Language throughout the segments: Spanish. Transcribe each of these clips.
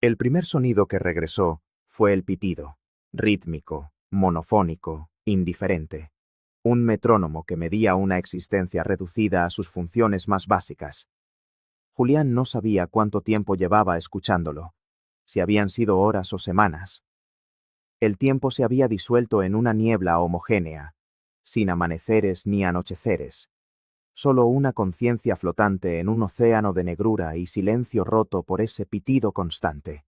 El primer sonido que regresó fue el pitido, rítmico, monofónico, indiferente. Un metrónomo que medía una existencia reducida a sus funciones más básicas. Julián no sabía cuánto tiempo llevaba escuchándolo, si habían sido horas o semanas. El tiempo se había disuelto en una niebla homogénea, sin amaneceres ni anocheceres. Solo una conciencia flotante en un océano de negrura y silencio roto por ese pitido constante.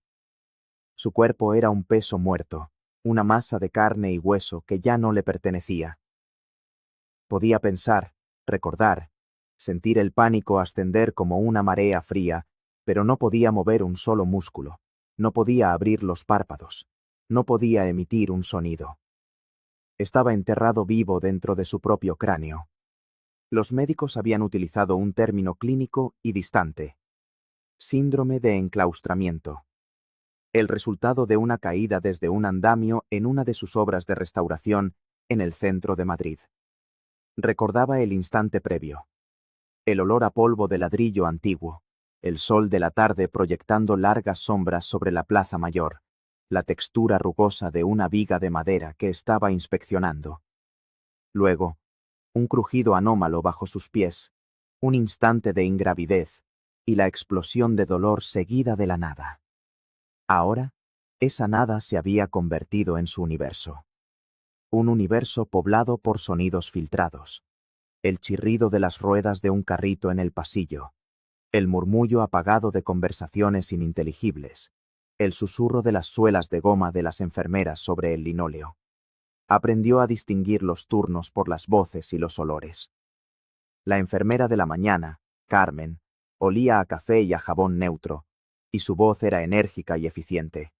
Su cuerpo era un peso muerto, una masa de carne y hueso que ya no le pertenecía. Podía pensar, recordar, sentir el pánico ascender como una marea fría, pero no podía mover un solo músculo, no podía abrir los párpados, no podía emitir un sonido. Estaba enterrado vivo dentro de su propio cráneo. Los médicos habían utilizado un término clínico y distante: síndrome de enclaustramiento. El resultado de una caída desde un andamio en una de sus obras de restauración en el centro de Madrid. Recordaba el instante previo. El olor a polvo de ladrillo antiguo, el sol de la tarde proyectando largas sombras sobre la plaza mayor, la textura rugosa de una viga de madera que estaba inspeccionando. Luego, un crujido anómalo bajo sus pies, un instante de ingravidez y la explosión de dolor seguida de la nada. Ahora, esa nada se había convertido en su universo. Un universo poblado por sonidos filtrados. El chirrido de las ruedas de un carrito en el pasillo, el murmullo apagado de conversaciones ininteligibles, el susurro de las suelas de goma de las enfermeras sobre el linóleo. Aprendió a distinguir los turnos por las voces y los olores. La enfermera de la mañana, Carmen, olía a café y a jabón neutro, y su voz era enérgica y eficiente.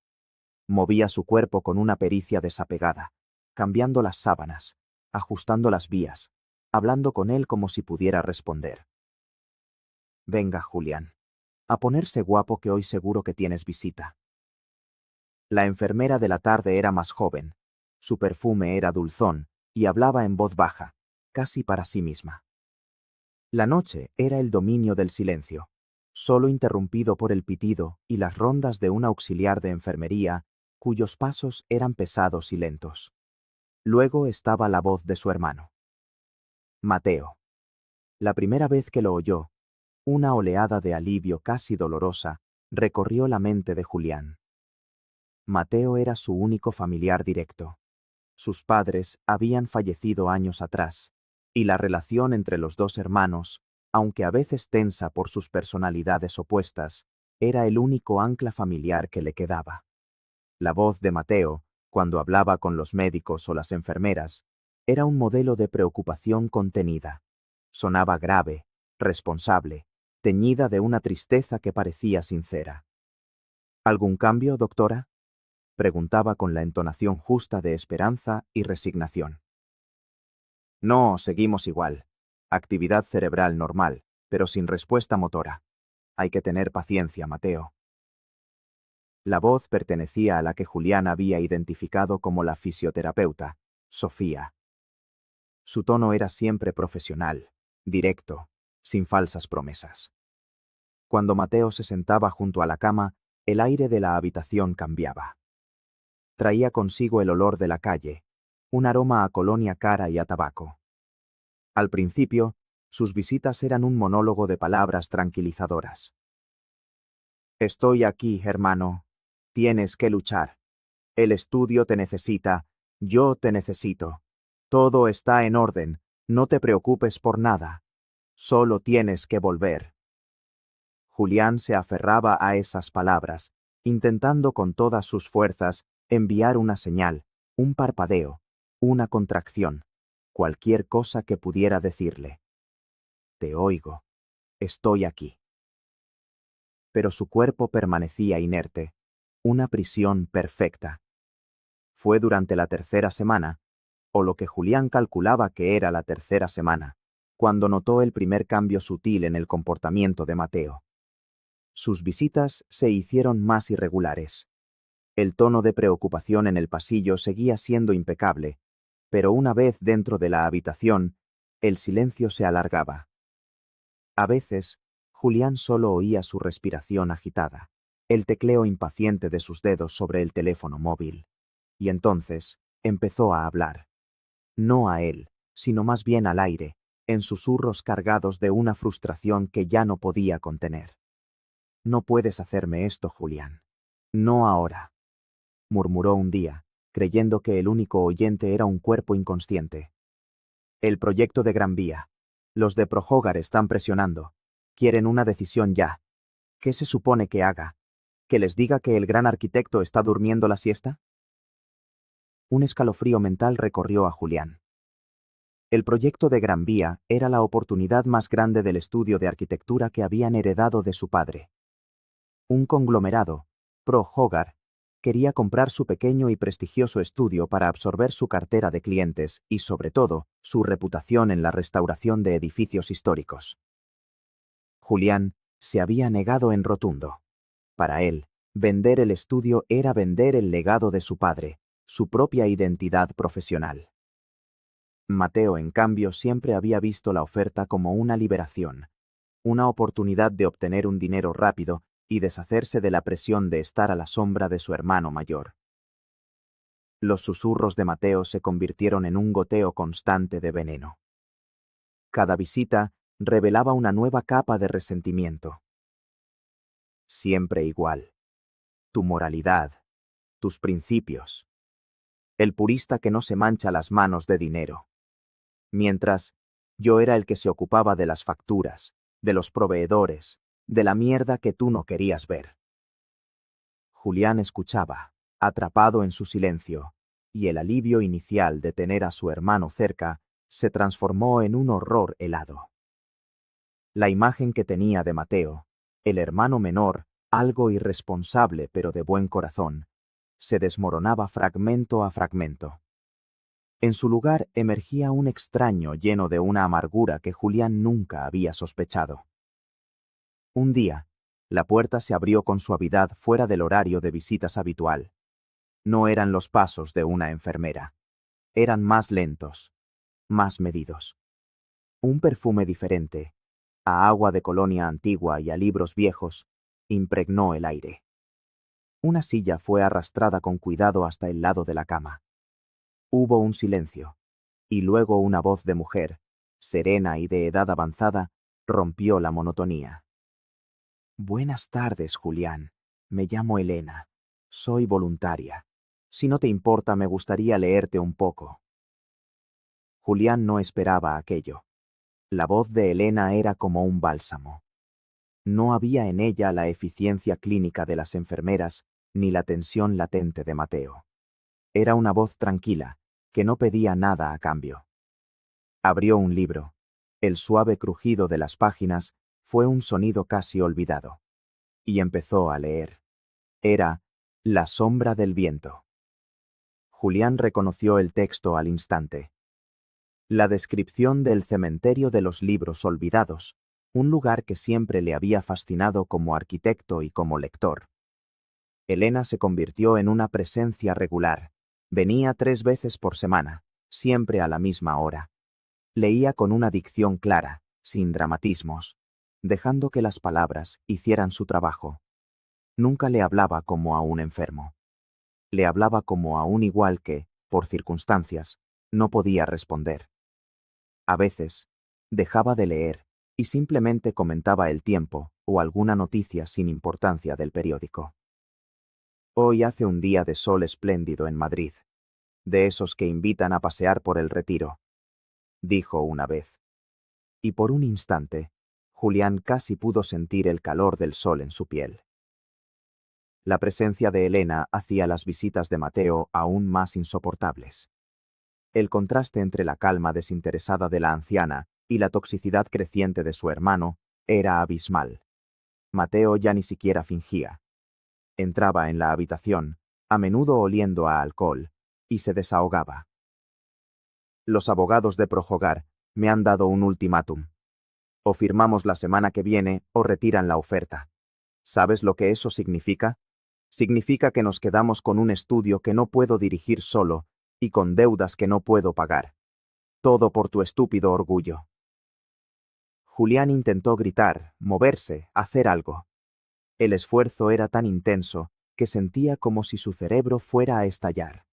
Movía su cuerpo con una pericia desapegada, cambiando las sábanas, ajustando las vías, hablando con él como si pudiera responder. Venga, Julián, a ponerse guapo que hoy seguro que tienes visita. La enfermera de la tarde era más joven, su perfume era dulzón, y hablaba en voz baja, casi para sí misma. La noche era el dominio del silencio, solo interrumpido por el pitido y las rondas de un auxiliar de enfermería cuyos pasos eran pesados y lentos. Luego estaba la voz de su hermano. Mateo. La primera vez que lo oyó, una oleada de alivio casi dolorosa recorrió la mente de Julián. Mateo era su único familiar directo. Sus padres habían fallecido años atrás, y la relación entre los dos hermanos, aunque a veces tensa por sus personalidades opuestas, era el único ancla familiar que le quedaba. La voz de Mateo, cuando hablaba con los médicos o las enfermeras, era un modelo de preocupación contenida. Sonaba grave, responsable, teñida de una tristeza que parecía sincera. ¿Algún cambio, doctora?, preguntaba con la entonación justa de esperanza y resignación. No, seguimos igual. Actividad cerebral normal, pero sin respuesta motora. Hay que tener paciencia, Mateo. La voz pertenecía a la que Julián había identificado como la fisioterapeuta, Sofía. Su tono era siempre profesional, directo, sin falsas promesas. Cuando Mateo se sentaba junto a la cama, el aire de la habitación cambiaba. Traía consigo el olor de la calle, un aroma a colonia cara y a tabaco. Al principio, sus visitas eran un monólogo de palabras tranquilizadoras. Estoy aquí, hermano. Tienes que luchar. El estudio te necesita, yo te necesito. Todo está en orden, no te preocupes por nada. Solo tienes que volver. Julián se aferraba a esas palabras, intentando con todas sus fuerzas enviar una señal, un parpadeo, una contracción, cualquier cosa que pudiera decirle. Te oigo. Estoy aquí. Pero su cuerpo permanecía inerte, una prisión perfecta. Fue durante la tercera semana, o lo que Julián calculaba que era la tercera semana, cuando notó el primer cambio sutil en el comportamiento de Mateo. Sus visitas se hicieron más irregulares. El tono de preocupación en el pasillo seguía siendo impecable, pero una vez dentro de la habitación, el silencio se alargaba. A veces, Julián solo oía su respiración agitada, el tecleo impaciente de sus dedos sobre el teléfono móvil. Y entonces empezó a hablar. No a él, sino más bien al aire, en susurros cargados de una frustración que ya no podía contener. «No puedes hacerme esto, Julián. No ahora», murmuró un día, creyendo que el único oyente era un cuerpo inconsciente. «El proyecto de Gran Vía. Los de Prohogar están presionando. Quieren una decisión ya. ¿Qué se supone que haga? ¿Que les diga que el gran arquitecto está durmiendo la siesta?» Un escalofrío mental recorrió a Julián. El proyecto de Gran Vía era la oportunidad más grande del estudio de arquitectura que habían heredado de su padre. Un conglomerado, Prohogar, quería comprar su pequeño y prestigioso estudio para absorber su cartera de clientes y, sobre todo, su reputación en la restauración de edificios históricos. Julián se había negado en rotundo. Para él, vender el estudio era vender el legado de su padre, su propia identidad profesional. Mateo, en cambio, siempre había visto la oferta como una liberación, una oportunidad de obtener un dinero rápido y deshacerse de la presión de estar a la sombra de su hermano mayor. Los susurros de Mateo se convirtieron en un goteo constante de veneno. Cada visita revelaba una nueva capa de resentimiento. Siempre igual. Tu moralidad, tus principios. El purista que no se mancha las manos de dinero. Mientras, yo era el que se ocupaba de las facturas, de los proveedores, de la mierda que tú no querías ver. Julián escuchaba, atrapado en su silencio, y el alivio inicial de tener a su hermano cerca se transformó en un horror helado. La imagen que tenía de Mateo, el hermano menor, algo irresponsable pero de buen corazón, se desmoronaba fragmento a fragmento. En su lugar emergía un extraño lleno de una amargura que Julián nunca había sospechado. Un día, la puerta se abrió con suavidad fuera del horario de visitas habitual. No eran los pasos de una enfermera. Eran más lentos, más medidos. Un perfume diferente, a agua de colonia antigua y a libros viejos, impregnó el aire. Una silla fue arrastrada con cuidado hasta el lado de la cama. Hubo un silencio, y luego una voz de mujer, serena y de edad avanzada, rompió la monotonía. «Buenas tardes, Julián. Me llamo Elena. Soy voluntaria. Si no te importa, me gustaría leerte un poco». Julián no esperaba aquello. La voz de Elena era como un bálsamo. No había en ella la eficiencia clínica de las enfermeras ni la tensión latente de Mateo. Era una voz tranquila, que no pedía nada a cambio. Abrió un libro. El suave crujido de las páginas fue un sonido casi olvidado. Y empezó a leer. Era La sombra del viento. Julián reconoció el texto al instante. La descripción del cementerio de los libros olvidados, un lugar que siempre le había fascinado como arquitecto y como lector. Elena se convirtió en una presencia regular. Venía 3 veces por semana, siempre a la misma hora. Leía con una dicción clara, sin dramatismos, dejando que las palabras hicieran su trabajo. Nunca le hablaba como a un enfermo. Le hablaba como a un igual que, por circunstancias, no podía responder. A veces, dejaba de leer y simplemente comentaba el tiempo o alguna noticia sin importancia del periódico. «Hoy hace un día de sol espléndido en Madrid, de esos que invitan a pasear por el Retiro», dijo una vez. Y por un instante, Julián casi pudo sentir el calor del sol en su piel. La presencia de Elena hacía las visitas de Mateo aún más insoportables. El contraste entre la calma desinteresada de la anciana y la toxicidad creciente de su hermano era abismal. Mateo ya ni siquiera fingía. Entraba en la habitación, a menudo oliendo a alcohol, y se desahogaba. «Los abogados de Prohogar me han dado un ultimátum. O firmamos la semana que viene o retiran la oferta. ¿Sabes lo que eso significa? Significa que nos quedamos con un estudio que no puedo dirigir solo y con deudas que no puedo pagar. Todo por tu estúpido orgullo». Julián intentó gritar, moverse, hacer algo. El esfuerzo era tan intenso que sentía como si su cerebro fuera a estallar.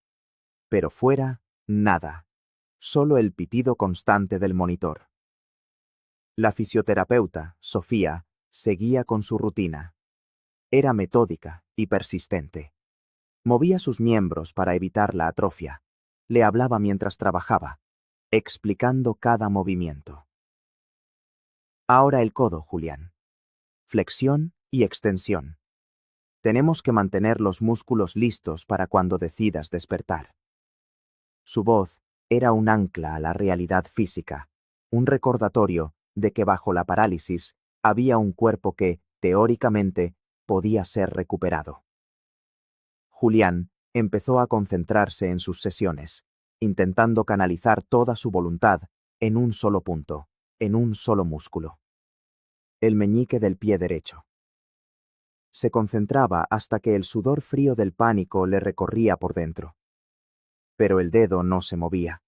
Pero fuera, nada. Solo el pitido constante del monitor. La fisioterapeuta, Sofía, seguía con su rutina. Era metódica y persistente. Movía sus miembros para evitar la atrofia. Le hablaba mientras trabajaba, explicando cada movimiento. Ahora el codo, Julián. Flexión y extensión. Tenemos que mantener los músculos listos para cuando decidas despertar. Su voz era un ancla a la realidad física, un recordatorio de que bajo la parálisis había un cuerpo que, teóricamente, podía ser recuperado. Julián empezó a concentrarse en sus sesiones, intentando canalizar toda su voluntad en un solo punto, en un solo músculo. El meñique del pie derecho. Se concentraba hasta que el sudor frío del pánico le recorría por dentro. Pero el dedo no se movía.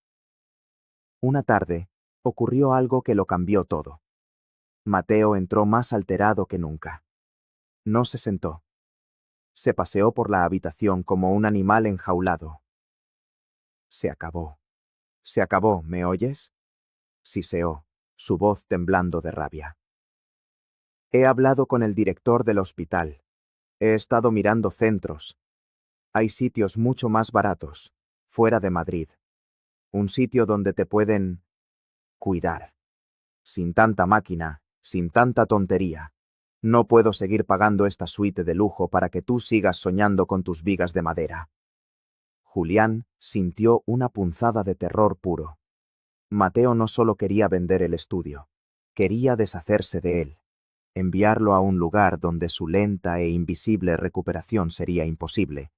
Una tarde, ocurrió algo que lo cambió todo. Mateo entró más alterado que nunca. No se sentó. Se paseó por la habitación como un animal enjaulado. Se acabó. Se acabó, ¿me oyes? Siseó, su voz temblando de rabia. He hablado con el director del hospital. He estado mirando centros. Hay sitios mucho más baratos, fuera de Madrid. Un sitio donde te pueden cuidar. Sin tanta máquina, sin tanta tontería. No puedo seguir pagando esta suite de lujo para que tú sigas soñando con tus vigas de madera. Julián sintió una punzada de terror puro. Mateo no solo quería vender el estudio, quería deshacerse de él, enviarlo a un lugar donde su lenta e invisible recuperación sería imposible,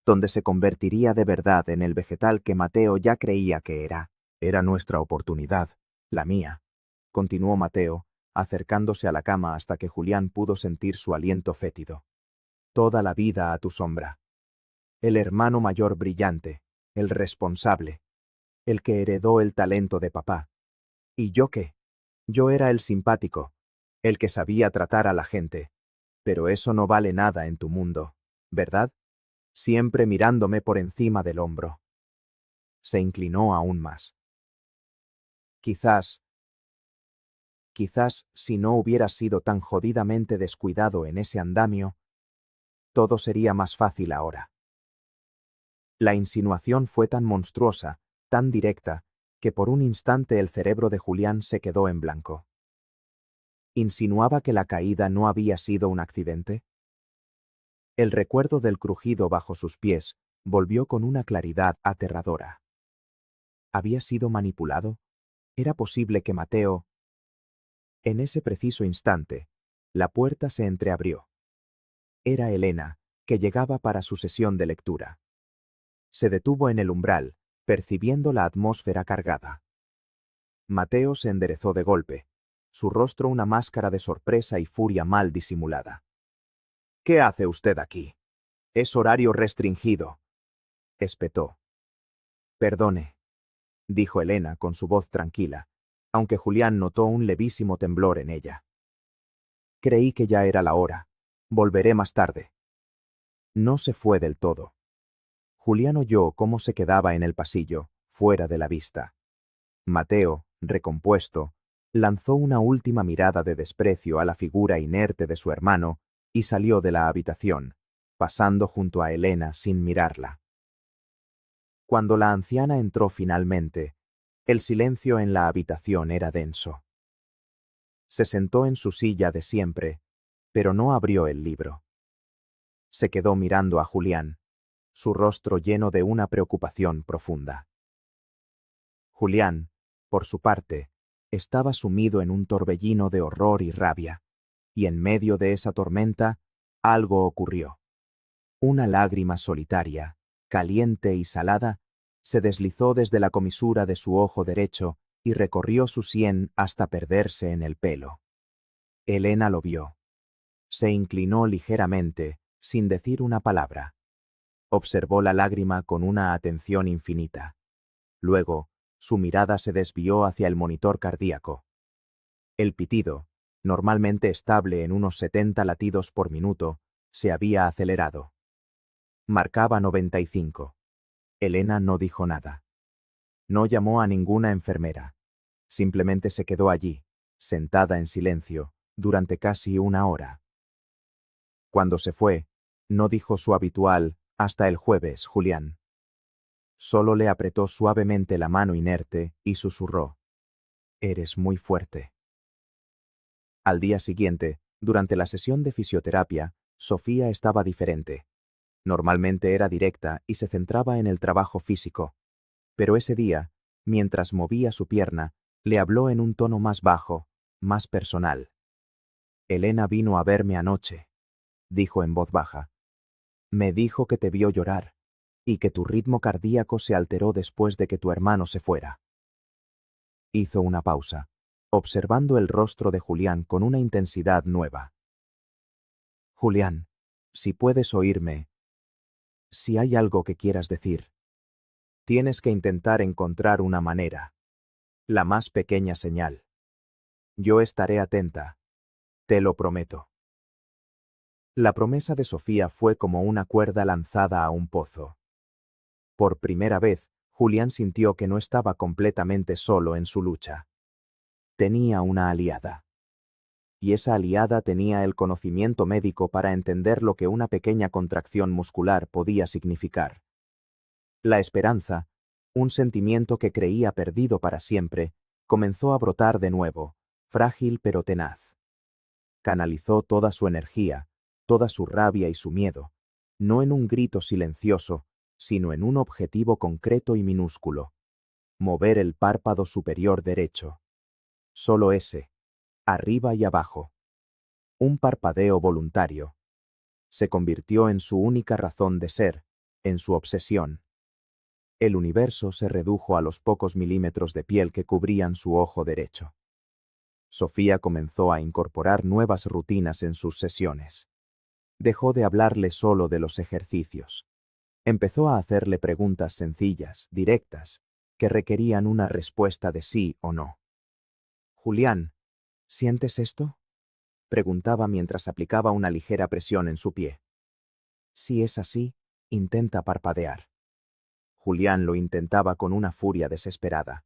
donde se convertiría de verdad en el vegetal que Mateo ya creía que era. Era nuestra oportunidad, la mía, continuó Mateo, acercándose a la cama hasta que Julián pudo sentir su aliento fétido. Toda la vida a tu sombra. El hermano mayor brillante, el responsable, el que heredó el talento de papá. ¿Y yo qué? Yo era el simpático, el que sabía tratar a la gente. Pero eso no vale nada en tu mundo, ¿verdad? Siempre mirándome por encima del hombro. Se inclinó aún más. Quizás si no hubieras sido tan jodidamente descuidado en ese andamio, todo sería más fácil ahora. La insinuación fue tan monstruosa, tan directa, que por un instante el cerebro de Julián se quedó en blanco. ¿Insinuaba que la caída no había sido un accidente? El recuerdo del crujido bajo sus pies volvió con una claridad aterradora. ¿Había sido manipulado? ¿Era posible que Mateo... En ese preciso instante, la puerta se entreabrió. Era Elena, que llegaba para su sesión de lectura. Se detuvo en el umbral, percibiendo la atmósfera cargada. Mateo se enderezó de golpe, su rostro una máscara de sorpresa y furia mal disimulada. «¿Qué hace usted aquí? Es horario restringido», espetó. «Perdone», dijo Elena con su voz tranquila, aunque Julián notó un levísimo temblor en ella. «Creí que ya era la hora. Volveré más tarde». No se fue del todo. Julián oyó cómo se quedaba en el pasillo, fuera de la vista. Mateo, recompuesto, lanzó una última mirada de desprecio a la figura inerte de su hermano y salió de la habitación, pasando junto a Elena sin mirarla. Cuando la anciana entró finalmente, el silencio en la habitación era denso. Se sentó en su silla de siempre, pero no abrió el libro. Se quedó mirando a Julián, su rostro lleno de una preocupación profunda. Julián, por su parte, estaba sumido en un torbellino de horror y rabia, y en medio de esa tormenta, algo ocurrió. Una lágrima solitaria, caliente y salada, se deslizó desde la comisura de su ojo derecho y recorrió su sien hasta perderse en el pelo. Elena lo vio. Se inclinó ligeramente, sin decir una palabra. Observó la lágrima con una atención infinita. Luego, su mirada se desvió hacia el monitor cardíaco. El pitido, normalmente estable en unos 70 latidos por minuto, se había acelerado. Marcaba 95. Elena no dijo nada. No llamó a ninguna enfermera. Simplemente se quedó allí, sentada en silencio, durante casi una hora. Cuando se fue, no dijo su habitual, hasta el jueves, Julián. Solo le apretó suavemente la mano inerte y susurró: «Eres muy fuerte». Al día siguiente, durante la sesión de fisioterapia, Sofía estaba diferente. Normalmente era directa y se centraba en el trabajo físico. Pero ese día, mientras movía su pierna, le habló en un tono más bajo, más personal. «Elena vino a verme anoche», dijo en voz baja. «Me dijo que te vio llorar y que tu ritmo cardíaco se alteró después de que tu hermano se fuera». Hizo una pausa, observando el rostro de Julián con una intensidad nueva. «Julián, si puedes oírme, si hay algo que quieras decir, tienes que intentar encontrar una manera, la más pequeña señal. Yo estaré atenta, te lo prometo». La promesa de Sofía fue como una cuerda lanzada a un pozo. Por primera vez, Julián sintió que no estaba completamente solo en su lucha. Tenía una aliada. Y esa aliada tenía el conocimiento médico para entender lo que una pequeña contracción muscular podía significar. La esperanza, un sentimiento que creía perdido para siempre, comenzó a brotar de nuevo, frágil pero tenaz. Canalizó toda su energía, toda su rabia y su miedo, no en un grito silencioso, sino en un objetivo concreto y minúsculo: mover el párpado superior derecho. Solo ese, arriba y abajo. Un parpadeo voluntario. Se convirtió en su única razón de ser, en su obsesión. El universo se redujo a los pocos milímetros de piel que cubrían su ojo derecho. Sofía comenzó a incorporar nuevas rutinas en sus sesiones. Dejó de hablarle solo de los ejercicios. Empezó a hacerle preguntas sencillas, directas, que requerían una respuesta de sí o no. «Julián, ¿sientes esto?», preguntaba mientras aplicaba una ligera presión en su pie. «Si es así, intenta parpadear». Julián lo intentaba con una furia desesperada.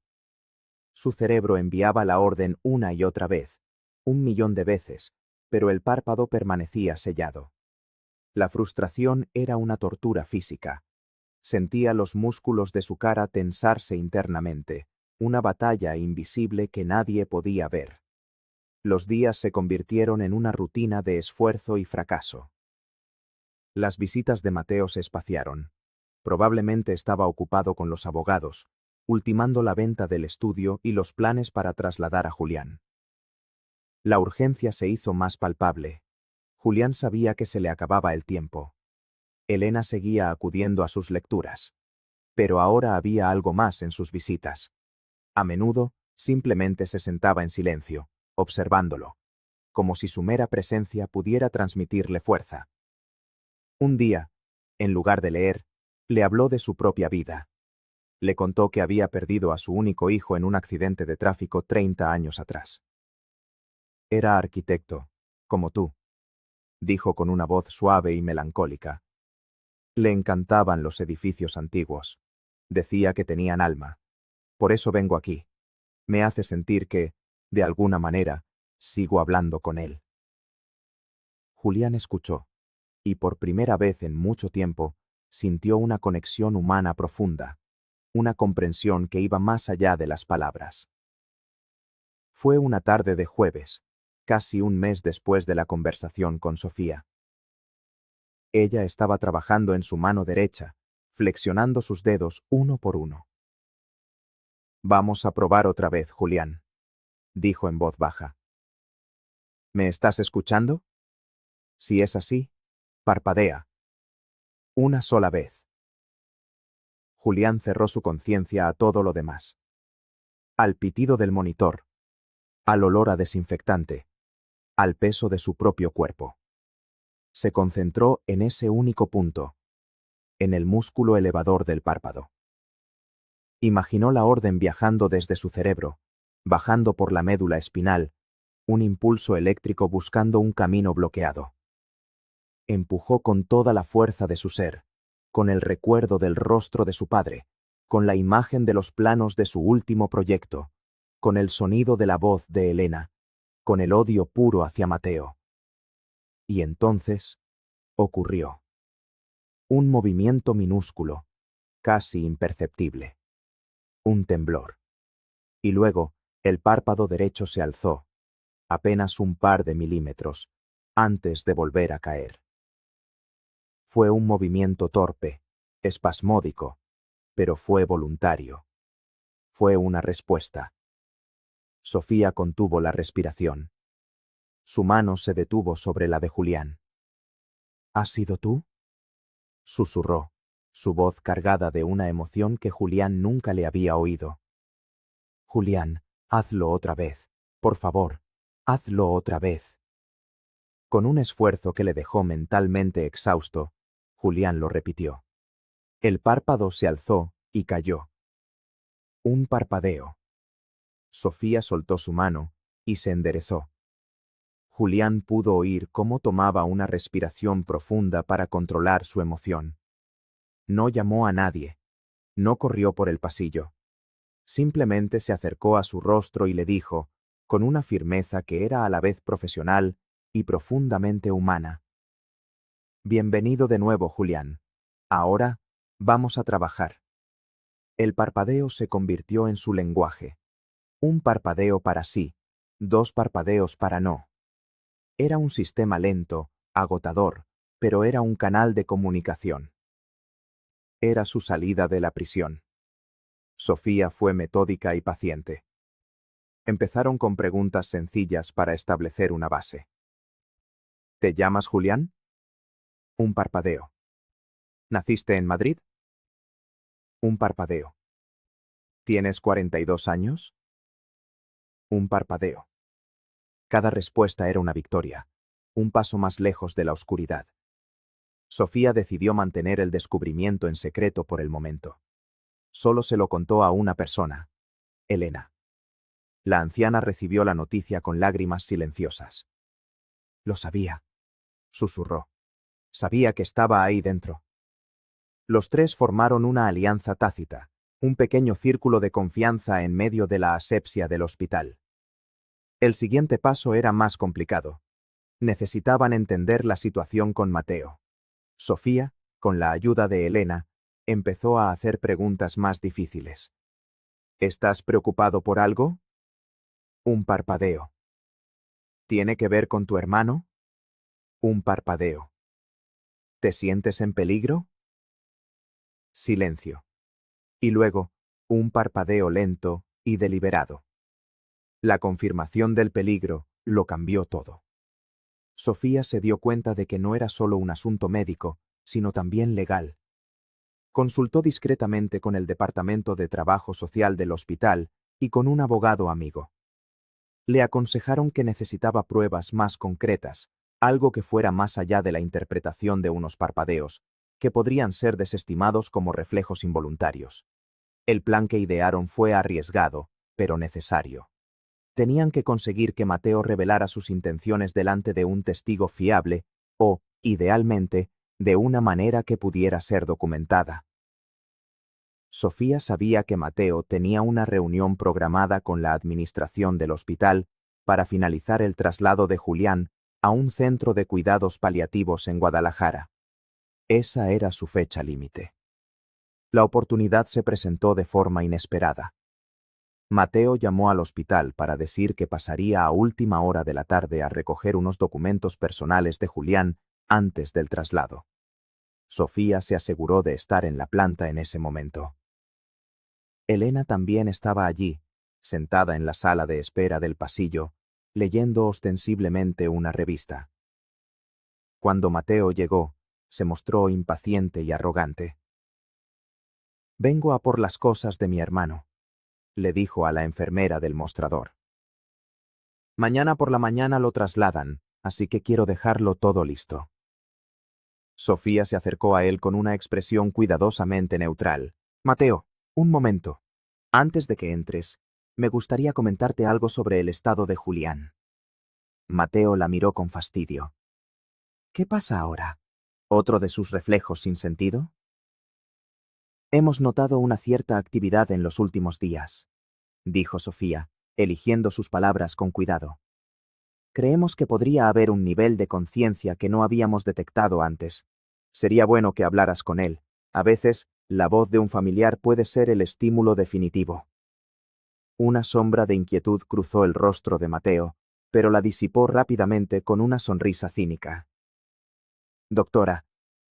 Su cerebro enviaba la orden una y otra vez, 1.000.000 de veces, pero el párpado permanecía sellado. La frustración era una tortura física. Sentía los músculos de su cara tensarse internamente, una batalla invisible que nadie podía ver. Los días se convirtieron en una rutina de esfuerzo y fracaso. Las visitas de Mateo se espaciaron. Probablemente estaba ocupado con los abogados, ultimando la venta del estudio y los planes para trasladar a Julián. La urgencia se hizo más palpable. Julián sabía que se le acababa el tiempo. Elena seguía acudiendo a sus lecturas. Pero ahora había algo más en sus visitas. A menudo, simplemente se sentaba en silencio, observándolo, como si su mera presencia pudiera transmitirle fuerza. Un día, en lugar de leer, le habló de su propia vida. Le contó que había perdido a su único hijo en un accidente de tráfico 30 años atrás. «Era arquitecto, como tú», dijo con una voz suave y melancólica. Le encantaban los edificios antiguos. Decía que tenían alma. «Por eso vengo aquí. Me hace sentir que, de alguna manera, sigo hablando con él». Julián escuchó, y por primera vez en mucho tiempo, sintió una conexión humana profunda, una comprensión que iba más allá de las palabras. Fue una tarde de jueves, casi un mes después de la conversación con Sofía. Ella estaba trabajando en su mano derecha, flexionando sus dedos uno por uno. «Vamos a probar otra vez, Julián», dijo en voz baja. «¿Me estás escuchando? Si es así, parpadea. Una sola vez». Julián cerró su conciencia a todo lo demás. Al pitido del monitor, al olor a desinfectante, al peso de su propio cuerpo. Se concentró en ese único punto, en el músculo elevador del párpado. Imaginó la orden viajando desde su cerebro, bajando por la médula espinal, un impulso eléctrico buscando un camino bloqueado. Empujó con toda la fuerza de su ser, con el recuerdo del rostro de su padre, con la imagen de los planos de su último proyecto, con el sonido de la voz de Elena, con el odio puro hacia Mateo. Y entonces ocurrió. Un movimiento minúsculo, casi imperceptible. Un temblor. Y luego, el párpado derecho se alzó, apenas un par de milímetros, antes de volver a caer. Fue un movimiento torpe, espasmódico, pero fue voluntario. Fue una respuesta. Sofía contuvo la respiración. Su mano se detuvo sobre la de Julián. ¿Has sido tú?, susurró, su voz cargada de una emoción que Julián nunca le había oído. Julián, hazlo otra vez, por favor, hazlo otra vez. Con un esfuerzo que le dejó mentalmente exhausto, Julián lo repitió. El párpado se alzó y cayó. Un parpadeo. Sofía soltó su mano y se enderezó. Julián pudo oír cómo tomaba una respiración profunda para controlar su emoción. No llamó a nadie. No corrió por el pasillo. Simplemente se acercó a su rostro y le dijo, con una firmeza que era a la vez profesional y profundamente humana: Bienvenido de nuevo, Julián. Ahora, vamos a trabajar. El parpadeo se convirtió en su lenguaje. Un parpadeo para sí, 2 parpadeos para no. Era un sistema lento, agotador, pero era un canal de comunicación. Era su salida de la prisión. Sofía fue metódica y paciente. Empezaron con preguntas sencillas para establecer una base. ¿Te llamas Julián? Un parpadeo. ¿Naciste en Madrid? Un parpadeo. ¿Tienes 42 años? Un parpadeo. Cada respuesta era una victoria, un paso más lejos de la oscuridad. Sofía decidió mantener el descubrimiento en secreto por el momento. Solo se lo contó a una persona: Elena. La anciana recibió la noticia con lágrimas silenciosas. Lo sabía, susurró. Sabía que estaba ahí dentro. Los tres formaron una alianza tácita, un pequeño círculo de confianza en medio de la asepsia del hospital. El siguiente paso era más complicado. Necesitaban entender la situación con Mateo. Sofía, con la ayuda de Elena, empezó a hacer preguntas más difíciles. ¿Estás preocupado por algo? Un parpadeo. ¿Tiene que ver con tu hermano? Un parpadeo. ¿Te sientes en peligro? Silencio. Y luego, un parpadeo lento y deliberado. La confirmación del peligro lo cambió todo. Sofía se dio cuenta de que no era solo un asunto médico, sino también legal. Consultó discretamente con el Departamento de Trabajo Social del hospital y con un abogado amigo. Le aconsejaron que necesitaba pruebas más concretas, algo que fuera más allá de la interpretación de unos parpadeos, que podrían ser desestimados como reflejos involuntarios. El plan que idearon fue arriesgado, pero necesario. Tenían que conseguir que Mateo revelara sus intenciones delante de un testigo fiable o, idealmente, de una manera que pudiera ser documentada. Sofía sabía que Mateo tenía una reunión programada con la administración del hospital para finalizar el traslado de Julián a un centro de cuidados paliativos en Guadalajara. Esa era su fecha límite. La oportunidad se presentó de forma inesperada. Mateo llamó al hospital para decir que pasaría a última hora de la tarde a recoger unos documentos personales de Julián antes del traslado. Sofía se aseguró de estar en la planta en ese momento. Elena también estaba allí, sentada en la sala de espera del pasillo, leyendo ostensiblemente una revista. Cuando Mateo llegó, se mostró impaciente y arrogante. «Vengo a por las cosas de mi hermano», le dijo a la enfermera del mostrador. «Mañana por la mañana lo trasladan, así que quiero dejarlo todo listo». Sofía se acercó a él con una expresión cuidadosamente neutral. «Mateo, un momento. Antes de que entres, me gustaría comentarte algo sobre el estado de Julián». Mateo la miró con fastidio. ¿Qué pasa ahora? ¿Otro de sus reflejos sin sentido? Hemos notado una cierta actividad en los últimos días, dijo Sofía, eligiendo sus palabras con cuidado. Creemos que podría haber un nivel de conciencia que no habíamos detectado antes. Sería bueno que hablaras con él. A veces, la voz de un familiar puede ser el estímulo definitivo. Una sombra de inquietud cruzó el rostro de Mateo, pero la disipó rápidamente con una sonrisa cínica. Doctora,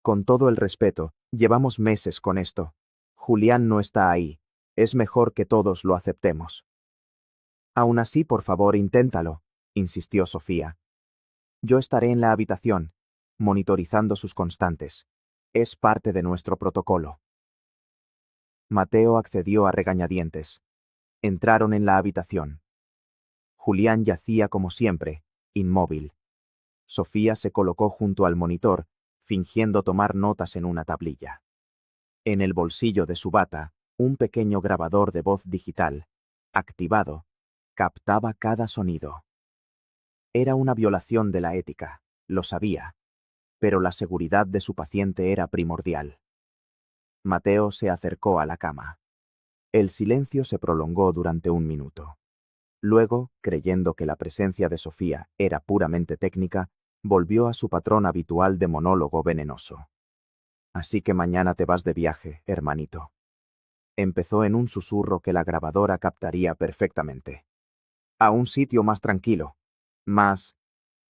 con todo el respeto, llevamos meses con esto. Julián no está ahí. Es mejor que todos lo aceptemos. Aún así, por favor, inténtalo, insistió Sofía. Yo estaré en la habitación, monitorizando sus constantes. Es parte de nuestro protocolo. Mateo accedió a regañadientes. Entraron en la habitación. Julián yacía como siempre, inmóvil. Sofía se colocó junto al monitor, fingiendo tomar notas en una tablilla. En el bolsillo de su bata, un pequeño grabador de voz digital, activado, captaba cada sonido. Era una violación de la ética, lo sabía, pero la seguridad de su paciente era primordial. Mateo se acercó a la cama. El silencio se prolongó durante un minuto. Luego, creyendo que la presencia de Sofía era puramente técnica, volvió a su patrón habitual de monólogo venenoso. Así que mañana te vas de viaje, hermanito. Empezó en un susurro que la grabadora captaría perfectamente. A un sitio más tranquilo, más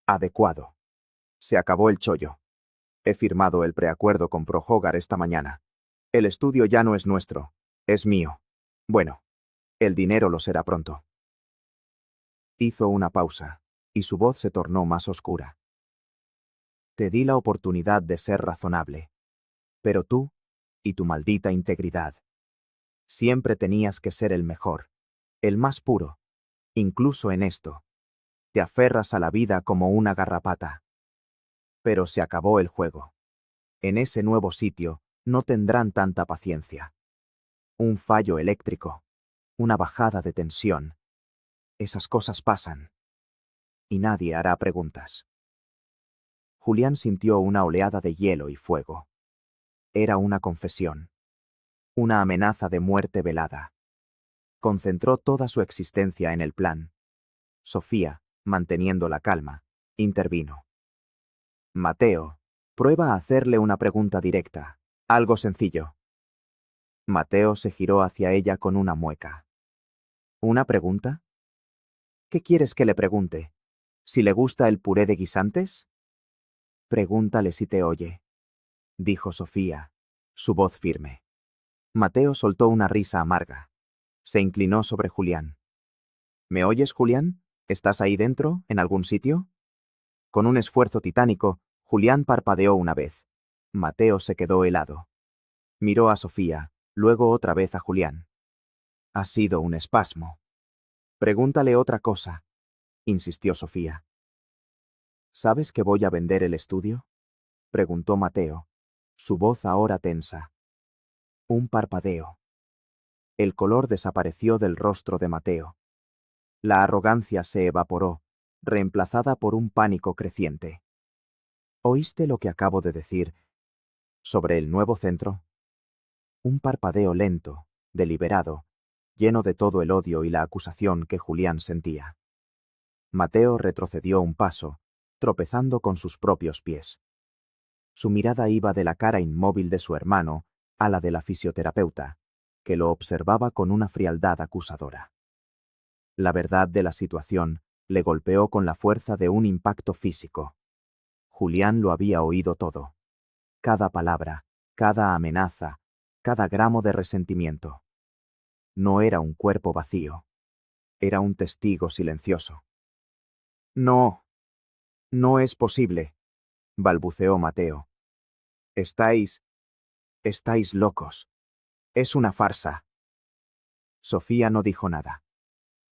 adecuado. Se acabó el chollo. He firmado el preacuerdo con ProHogar esta mañana. El estudio ya no es nuestro, es mío. Bueno, el dinero lo será pronto. Hizo una pausa, y su voz se tornó más oscura. Te di la oportunidad de ser razonable. Pero tú, y tu maldita integridad, siempre tenías que ser el mejor, el más puro, incluso en esto. Te aferras a la vida como una garrapata. Pero se acabó el juego. En ese nuevo sitio no tendrán tanta paciencia. Un fallo eléctrico, una bajada de tensión. Esas cosas pasan. Y nadie hará preguntas. Julián sintió una oleada de hielo y fuego. Era una confesión. Una amenaza de muerte velada. Concentró toda su existencia en el plan. Sofía, manteniendo la calma, intervino. Mateo, prueba a hacerle una pregunta directa. Algo sencillo. Mateo se giró hacia ella con una mueca. ¿Una pregunta? ¿Qué quieres que le pregunte? ¿Si le gusta el puré de guisantes? Pregúntale si te oye, dijo Sofía, su voz firme. Mateo soltó una risa amarga. Se inclinó sobre Julián. ¿Me oyes, Julián? ¿Estás ahí dentro, en algún sitio? Con un esfuerzo titánico, Julián parpadeó una vez. Mateo se quedó helado. Miró a Sofía, luego otra vez a Julián. Ha sido un espasmo. Pregúntale otra cosa, insistió Sofía. ¿Sabes que voy a vender el estudio? Preguntó Mateo, su voz ahora tensa. Un parpadeo. El color desapareció del rostro de Mateo. La arrogancia se evaporó, reemplazada por un pánico creciente. ¿Oíste lo que acabo de decir sobre el nuevo centro? Un parpadeo lento, deliberado, lleno de todo el odio y la acusación que Julián sentía. Mateo retrocedió un paso, tropezando con sus propios pies. Su mirada iba de la cara inmóvil de su hermano a la de la fisioterapeuta, que lo observaba con una frialdad acusadora. La verdad de la situación le golpeó con la fuerza de un impacto físico. Julián lo había oído todo. Cada palabra, cada amenaza, cada gramo de resentimiento. No era un cuerpo vacío. Era un testigo silencioso. No, no es posible, balbuceó Mateo. Estáis locos. Es una farsa. Sofía no dijo nada.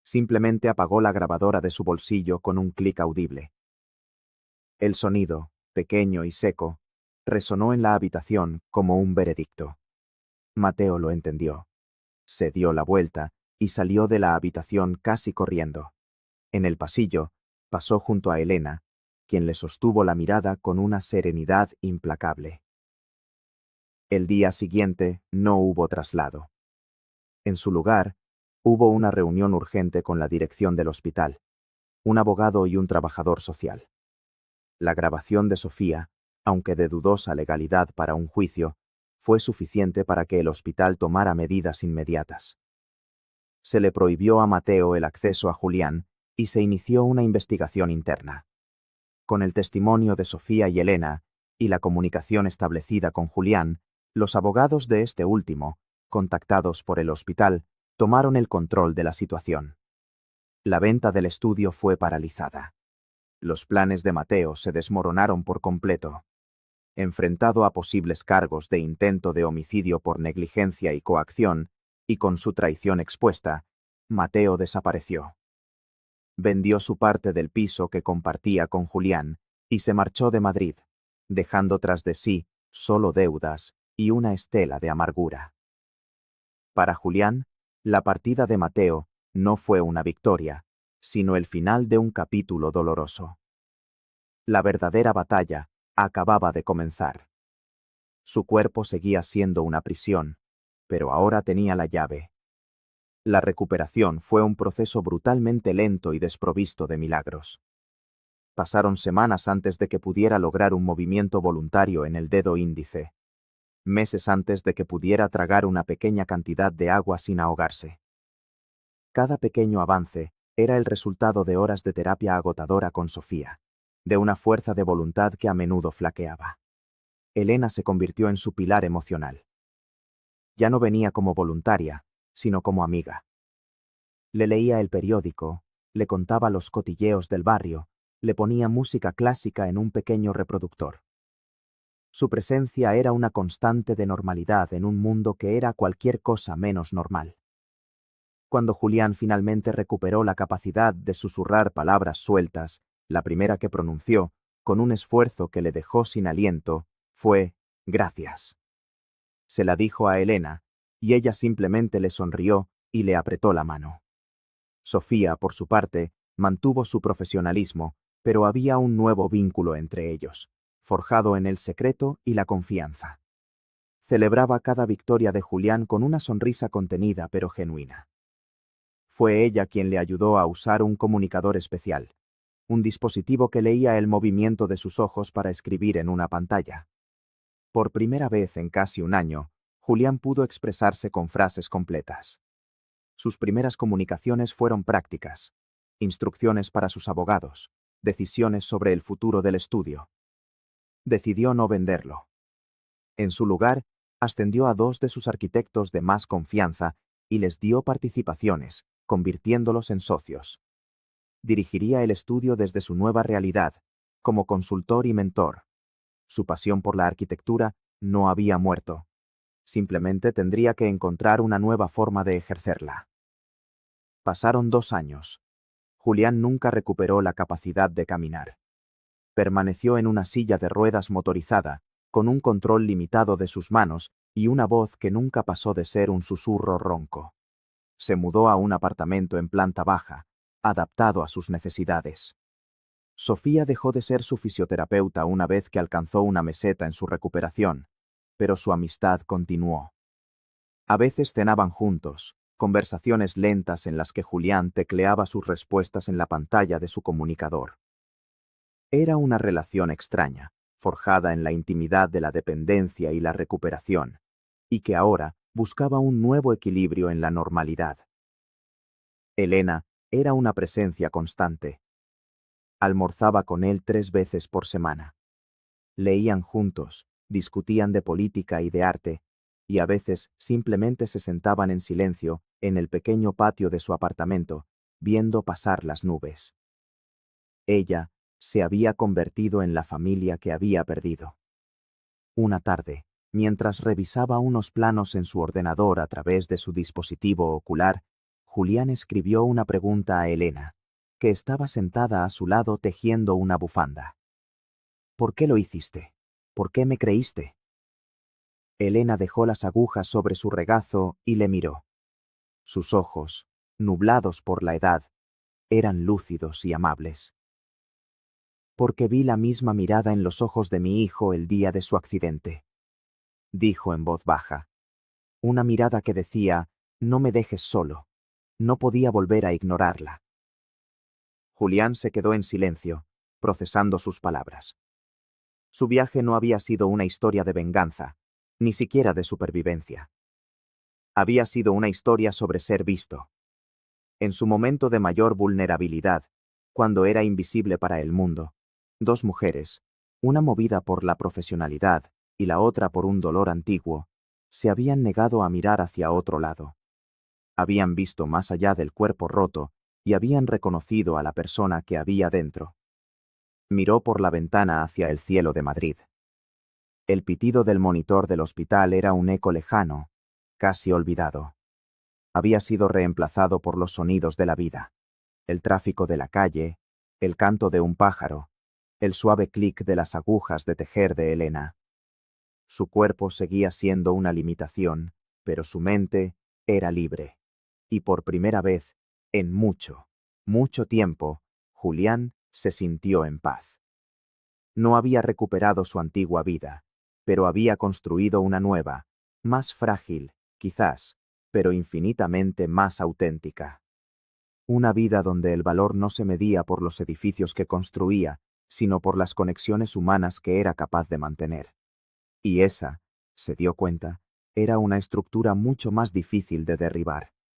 Simplemente apagó la grabadora de su bolsillo con un clic audible. El sonido, pequeño y seco, resonó en la habitación como un veredicto. Mateo lo entendió. Se dio la vuelta y salió de la habitación casi corriendo. En el pasillo, Pasó junto a Elena, quien le sostuvo la mirada con una serenidad implacable. El día siguiente no hubo traslado. En su lugar, hubo una reunión urgente con la dirección del hospital, un abogado y un trabajador social. La grabación de Sofía, aunque de dudosa legalidad para un juicio, fue suficiente para que el hospital tomara medidas inmediatas. Se le prohibió a Mateo el acceso a Julián y se inició una investigación interna. Con el testimonio de Sofía y Elena y la comunicación establecida con Julián, los abogados de este último, contactados por el hospital, tomaron el control de la situación. La venta del estudio fue paralizada. Los planes de Mateo se desmoronaron por completo. Enfrentado a posibles cargos de intento de homicidio por negligencia y coacción, y con su traición expuesta, Mateo desapareció. Vendió su parte del piso que compartía con Julián y se marchó de Madrid, dejando tras de sí solo deudas y una estela de amargura. Para Julián, la partida de Mateo no fue una victoria, sino el final de un capítulo doloroso. La verdadera batalla acababa de comenzar. Su cuerpo seguía siendo una prisión, pero ahora tenía la llave. La recuperación fue un proceso brutalmente lento y desprovisto de milagros. Pasaron semanas antes de que pudiera lograr un movimiento voluntario en el dedo índice. Meses antes de que pudiera tragar una pequeña cantidad de agua sin ahogarse. Cada pequeño avance era el resultado de horas de terapia agotadora con Sofía, de una fuerza de voluntad que a menudo flaqueaba. Elena se convirtió en su pilar emocional. Ya no venía como voluntaria, sino como amiga. Le leía el periódico, le contaba los cotilleos del barrio, le ponía música clásica en un pequeño reproductor. Su presencia era una constante de normalidad en un mundo que era cualquier cosa menos normal. Cuando Julián finalmente recuperó la capacidad de susurrar palabras sueltas, la primera que pronunció, con un esfuerzo que le dejó sin aliento, fue «gracias». Se la dijo a Elena, y ella simplemente le sonrió y le apretó la mano. Sofía, por su parte, mantuvo su profesionalismo, pero había un nuevo vínculo entre ellos, forjado en el secreto y la confianza. Celebraba cada victoria de Julián con una sonrisa contenida pero genuina. Fue ella quien le ayudó a usar un comunicador especial, un dispositivo que leía el movimiento de sus ojos para escribir en una pantalla. Por primera vez en casi un año, Julián pudo expresarse con frases completas. Sus primeras comunicaciones fueron prácticas, instrucciones para sus abogados, decisiones sobre el futuro del estudio. Decidió no venderlo. En su lugar, ascendió a 2 de sus arquitectos de más confianza y les dio participaciones, convirtiéndolos en socios. Dirigiría el estudio desde su nueva realidad, como consultor y mentor. Su pasión por la arquitectura no había muerto. Simplemente tendría que encontrar una nueva forma de ejercerla. Pasaron 2 años. Julián nunca recuperó la capacidad de caminar. Permaneció en una silla de ruedas motorizada, con un control limitado de sus manos y una voz que nunca pasó de ser un susurro ronco. Se mudó a un apartamento en planta baja, adaptado a sus necesidades. Sofía dejó de ser su fisioterapeuta una vez que alcanzó una meseta en su recuperación, pero su amistad continuó. A veces cenaban juntos, conversaciones lentas en las que Julián tecleaba sus respuestas en la pantalla de su comunicador. Era una relación extraña, forjada en la intimidad de la dependencia y la recuperación, y que ahora buscaba un nuevo equilibrio en la normalidad. Elena era una presencia constante. Almorzaba con él 3 veces por semana. Leían juntos, discutían de política y de arte, y a veces simplemente se sentaban en silencio en el pequeño patio de su apartamento, viendo pasar las nubes. Ella se había convertido en la familia que había perdido. Una tarde, mientras revisaba unos planos en su ordenador a través de su dispositivo ocular, Julián escribió una pregunta a Elena, que estaba sentada a su lado tejiendo una bufanda. ¿Por qué lo hiciste? ¿Por qué me creíste? Elena dejó las agujas sobre su regazo y le miró. Sus ojos, nublados por la edad, eran lúcidos y amables. porque vi la misma mirada en los ojos de mi hijo el día de su accidente. Dijo en voz baja. Una mirada que decía, no me dejes solo. No podía volver a ignorarla. Julián se quedó en silencio, procesando sus palabras. Su viaje no había sido una historia de venganza, ni siquiera de supervivencia. Había sido una historia sobre ser visto. En su momento de mayor vulnerabilidad, cuando era invisible para el mundo, dos mujeres, una movida por la profesionalidad y la otra por un dolor antiguo, se habían negado a mirar hacia otro lado. Habían visto más allá del cuerpo roto y habían reconocido a la persona que había dentro. Miró por la ventana hacia el cielo de Madrid. El pitido del monitor del hospital era un eco lejano, casi olvidado. Había sido reemplazado por los sonidos de la vida, el tráfico de la calle, el canto de un pájaro, el suave clic de las agujas de tejer de Elena. Su cuerpo seguía siendo una limitación, pero su mente era libre. Y por primera vez, en mucho, mucho tiempo, Julián se sintió en paz. No había recuperado su antigua vida, pero había construido una nueva, más frágil, quizás, pero infinitamente más auténtica. Una vida donde el valor no se medía por los edificios que construía, sino por las conexiones humanas que era capaz de mantener. Y esa, se dio cuenta, era una estructura mucho más difícil de derribar.